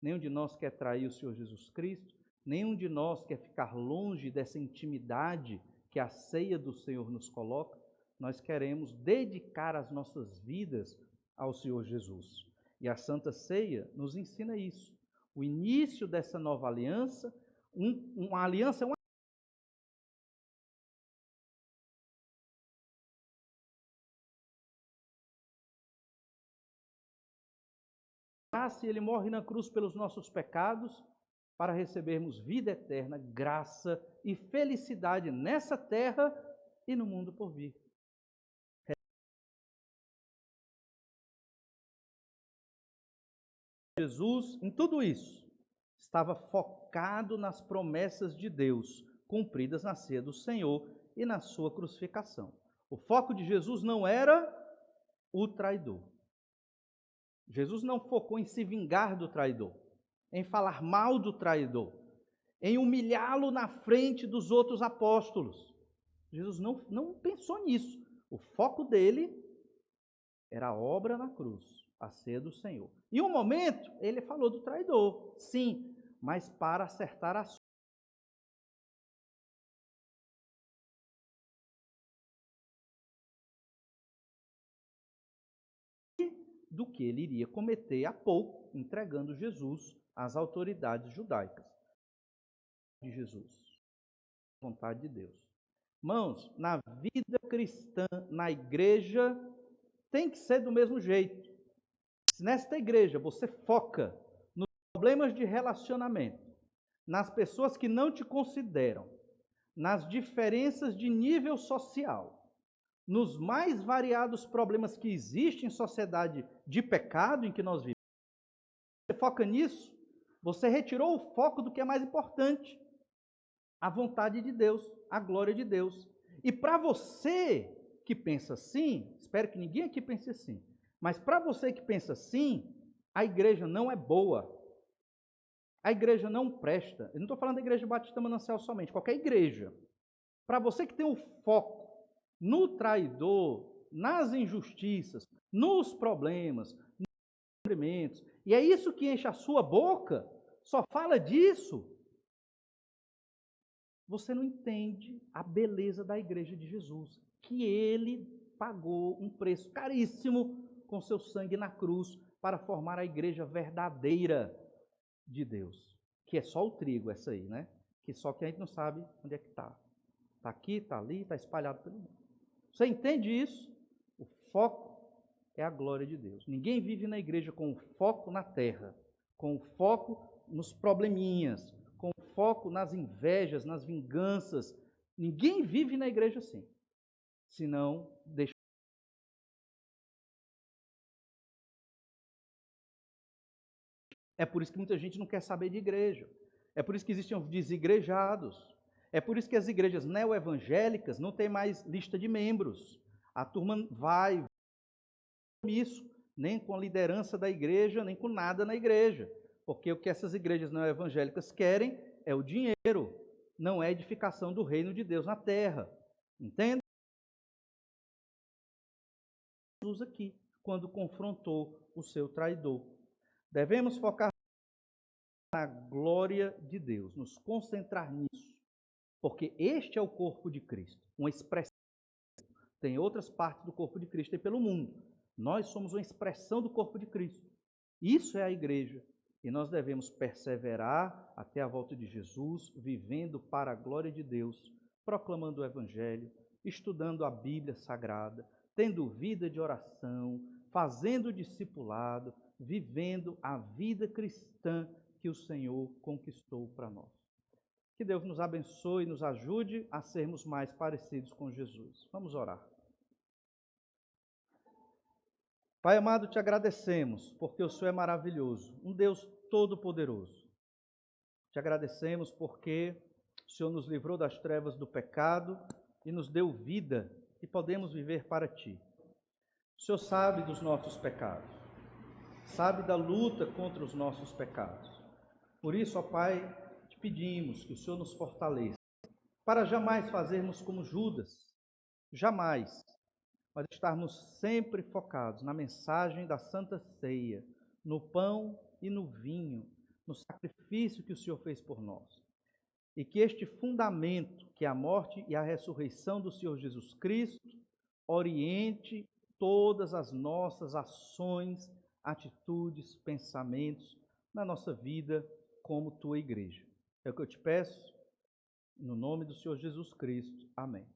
Nenhum de nós quer trair o Senhor Jesus Cristo. Nenhum de nós quer ficar longe dessa intimidade que a ceia do Senhor nos coloca. Nós queremos dedicar as nossas vidas ao Senhor Jesus. E a Santa Ceia nos ensina isso. O início dessa nova aliança, uma aliança é uma graça, e ele morre na cruz pelos nossos pecados, para recebermos vida eterna, graça e felicidade nessa terra e no mundo por vir. Jesus, em tudo isso, estava focado nas promessas de Deus, cumpridas na ceia do Senhor e na sua crucificação. O foco de Jesus não era o traidor. Jesus não focou em se vingar do traidor, em falar mal do traidor, em humilhá-lo na frente dos outros apóstolos. Jesus não pensou nisso. O foco dele era a obra na cruz, a ceia do Senhor. Em um momento, ele falou do traidor, sim, mas para acertar a do que ele iria cometer há pouco, entregando Jesus às autoridades judaicas. De Jesus, vontade de Deus. Irmãos, na vida cristã, na igreja, tem que ser do mesmo jeito. Se nesta igreja você foca nos problemas de relacionamento, nas pessoas que não te consideram, nas diferenças de nível social, nos mais variados problemas que existem em sociedade de pecado em que nós vivemos, você foca nisso, você retirou o foco do que é mais importante, a vontade de Deus, a glória de Deus. E para você que pensa assim, espero que ninguém aqui pense assim, mas para você que pensa assim, a igreja não é boa, a igreja não presta. Eu não estou falando da igreja Batista Manancial somente, qualquer igreja. Para você que tem o foco no traidor, nas injustiças, nos problemas, nos sofrimentos, e é isso que enche a sua boca, só fala disso, você não entende a beleza da igreja de Jesus, que ele pagou um preço caríssimo com seu sangue na cruz para formar a igreja verdadeira de Deus, que é só o trigo essa aí, né? Que só que a gente não sabe onde é que está. Está aqui, está ali, está espalhado pelo mundo. Você entende isso? O foco é a glória de Deus. Ninguém vive na igreja com o foco na terra, com o foco nos probleminhas, com o foco nas invejas, nas vinganças. Ninguém vive na igreja assim. Senão, deixa. É por isso que muita gente não quer saber de igreja. É por isso que existem os desigrejados. É por isso que as igrejas neoevangélicas não têm mais lista de membros. A turma vai isso, nem com a liderança da igreja, nem com nada na igreja. Porque o que essas igrejas neoevangélicas querem é o dinheiro, não é a edificação do reino de Deus na terra. Entende? Jesus aqui, quando confrontou o seu traidor. Devemos focar na glória de Deus, nos concentrar nisso, porque este é o corpo de Cristo, uma expressão. Tem outras partes do corpo de Cristo aí pelo mundo. Nós somos uma expressão do corpo de Cristo. Isso é a igreja. E nós devemos perseverar até a volta de Jesus, vivendo para a glória de Deus, proclamando o Evangelho, estudando a Bíblia Sagrada, tendo vida de oração, fazendo discipulado, vivendo a vida cristã que o Senhor conquistou para nós. Que Deus nos abençoe e nos ajude a sermos mais parecidos com Jesus. Vamos orar. Pai amado, te agradecemos, porque o Senhor é maravilhoso, um Deus todo-poderoso. Te agradecemos porque o Senhor nos livrou das trevas do pecado e nos deu vida e podemos viver para Ti. O Senhor sabe dos nossos pecados, sabe da luta contra os nossos pecados. Por isso, ó Pai, te pedimos que o Senhor nos fortaleça, para jamais fazermos como Judas, jamais, mas estarmos sempre focados na mensagem da Santa Ceia, no pão e no vinho, no sacrifício que o Senhor fez por nós. E que este fundamento, que é a morte e a ressurreição do Senhor Jesus Cristo, oriente todas as nossas ações, atitudes, pensamentos na nossa vida como tua igreja. É o que eu te peço, no nome do Senhor Jesus Cristo. Amém.